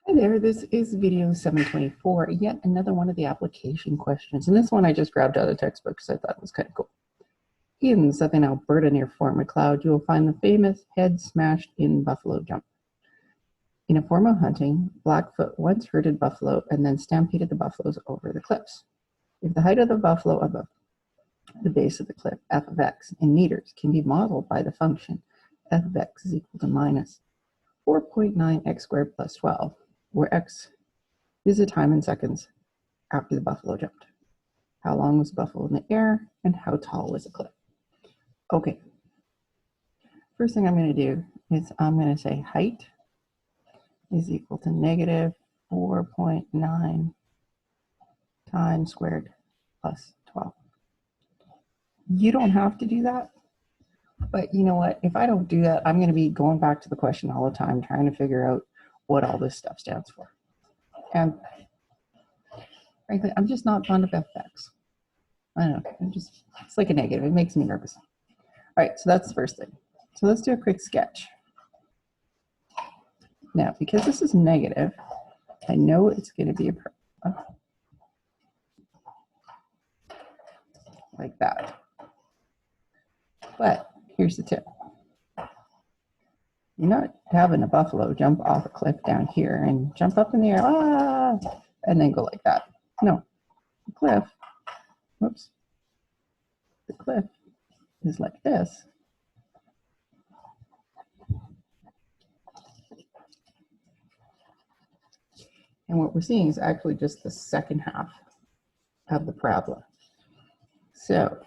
Hi there, this is video 724, yet another one of the application questions. And this one I just grabbed out of the textbook because I thought it was kind of cool. In southern Alberta near Fort Macleod, you will find the famous head smashed in buffalo jump. In a form of hunting, Blackfoot once herded buffalo and then stampeded the buffaloes over the cliffs. If the height of the buffalo above the base of the cliff, f of x, in meters, can be modeled by the function f of x is equal to minus 4.9 x squared plus 12, where x is the time in seconds after the buffalo jumped. How long was the buffalo in the air, and how tall was the cliff? Okay, first thing I'm going to do is I'm going to say height is equal to negative 4.9 times squared plus 12. You don't have to do that, but you know what? If I don't do that, I'm going to be going back to the question all the time trying to figure out what all this stuff stands for. And frankly, I'm just not fond of FX. I don't know, it's like a negative. It makes me nervous. All right, so that's the first thing. So let's do a quick sketch. Now, because this is negative, I know it's going to be a like that. But here's the tip. You're not having a buffalo jump off a cliff down here and jump up in the air, and then go like that. No, the cliff, whoops, the cliff is like this. And what we're seeing is actually just the second half of the parabola. So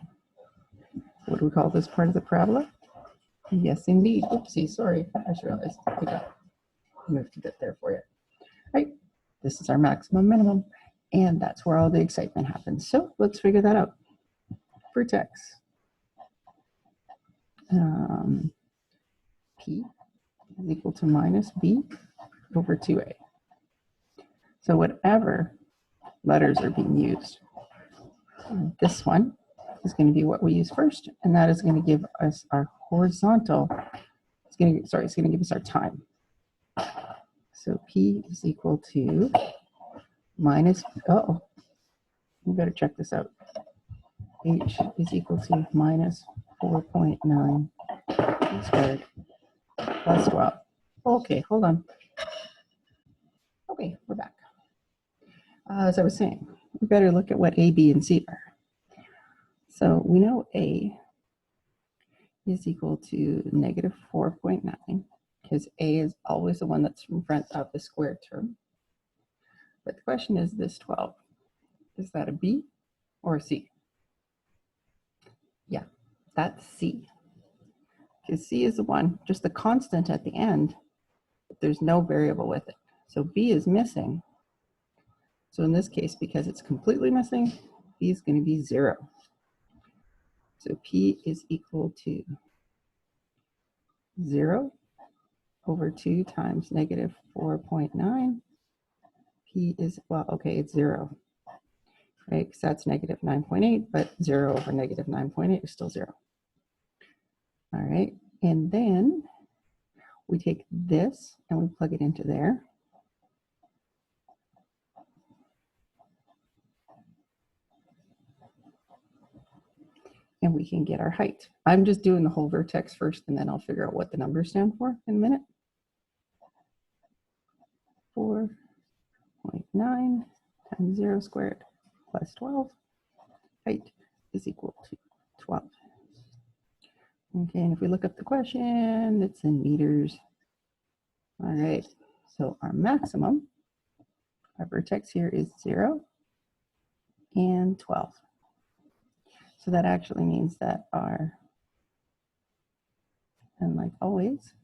what do we call this part of the parabola? Yes, indeed. Oopsie, sorry. I just realized I got moved a bit there for you. Right, this is our maximum minimum, and that's where all the excitement happens. So let's figure that out. Vertex P is equal to minus B over 2A. So whatever letters are being used, this one is going to be what we use first, and that is going to give us our horizontal. It's going to give us our time. So P is equal to minus, you better check this out. H is equal to minus 4.9 squared plus 12. Okay, hold on. Okay, we're back. As I was saying, we better look at what A, B, and C are. So we know A is equal to negative 4.9 because A is always the one that's in front of the squared term. But the question is this 12. Is that a B or a C? Yeah, that's C. Because C is the one, just the constant at the end, but there's no variable with it. So B is missing. So in this case, because it's completely missing, B is going to be 0. So P is equal to 0 over 2 times negative 4.9. P is, well, okay, it's 0, right? Because that's negative 9.8, but 0 over negative 9.8 is still 0. All right, and then we take this and we plug it into there. And we can get our height. I'm just doing the whole vertex first, and then I'll figure out what the numbers stand for in a minute. 4.9 times 0 squared plus 12. Height is equal to 12. Okay, and if we look up the question, it's in meters. All right, so our maximum, our vertex here is 0 and 12. So that actually means that our, and like always,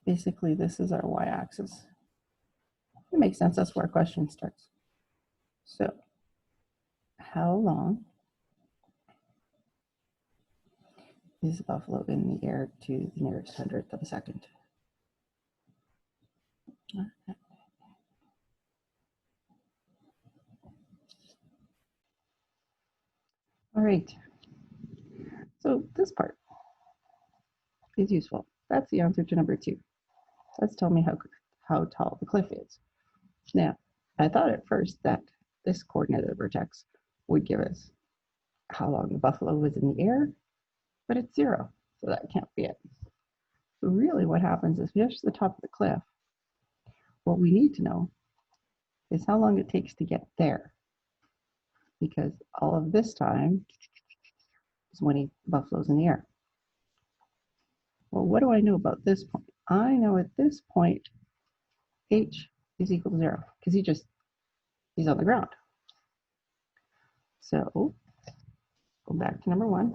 basically this is our y-axis. It makes sense, that's where our question starts. So how long is buffalo in the air to the nearest hundredth of a second? All right, so this part is useful. That's the answer to number 2. That's telling me how tall the cliff is. Now, I thought at first that this coordinate of the vertex would give us how long the buffalo was in the air, but it's 0, so that can't be it. So really what happens is just the top of the cliff, what we need to know is how long it takes to get there, because all of this time is when buffalo's in the air. Well, what do I know about this point? I know at this point, h is equal to 0, because he's on the ground. So go back to number 1.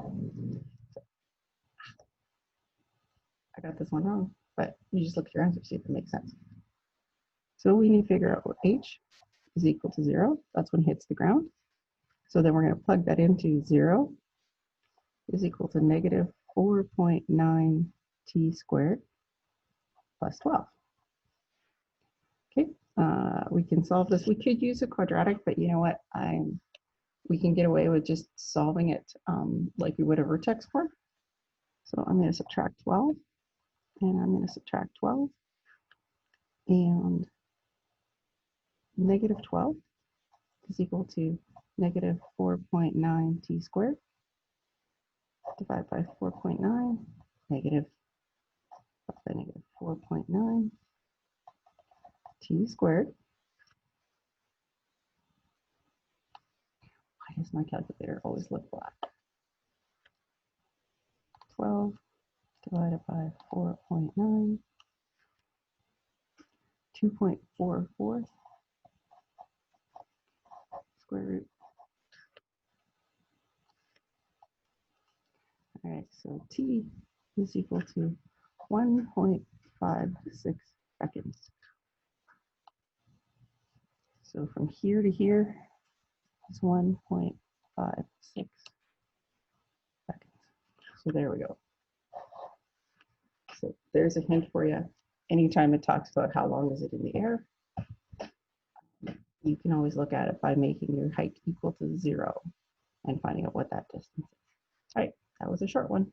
I got this one wrong, but you just look at your answer, see if it makes sense. So we need to figure out what h is equal to 0. That's when it hits the ground. So then we're going to plug that into 0 is equal to negative 4.9 t squared plus 12. Okay, we can solve this. We could use a quadratic, but you know what? We can get away with just solving it like we would a vertex form. So I'm going to subtract 12, and I'm going to subtract 12, and negative 12 is equal to negative 4.9 t squared divided by 4.9, negative 4.9 t squared. Why does my calculator always look black? 12 divided by 4.9, 2.44 square root. All right, so t is equal to 1.56 seconds. So from here to here is 1.56 seconds. So there we go. So there's a hint for you. Anytime it talks about how long is it in the air, you can always look at it by making your height equal to 0 and finding out what that distance is. All right, that was a short one.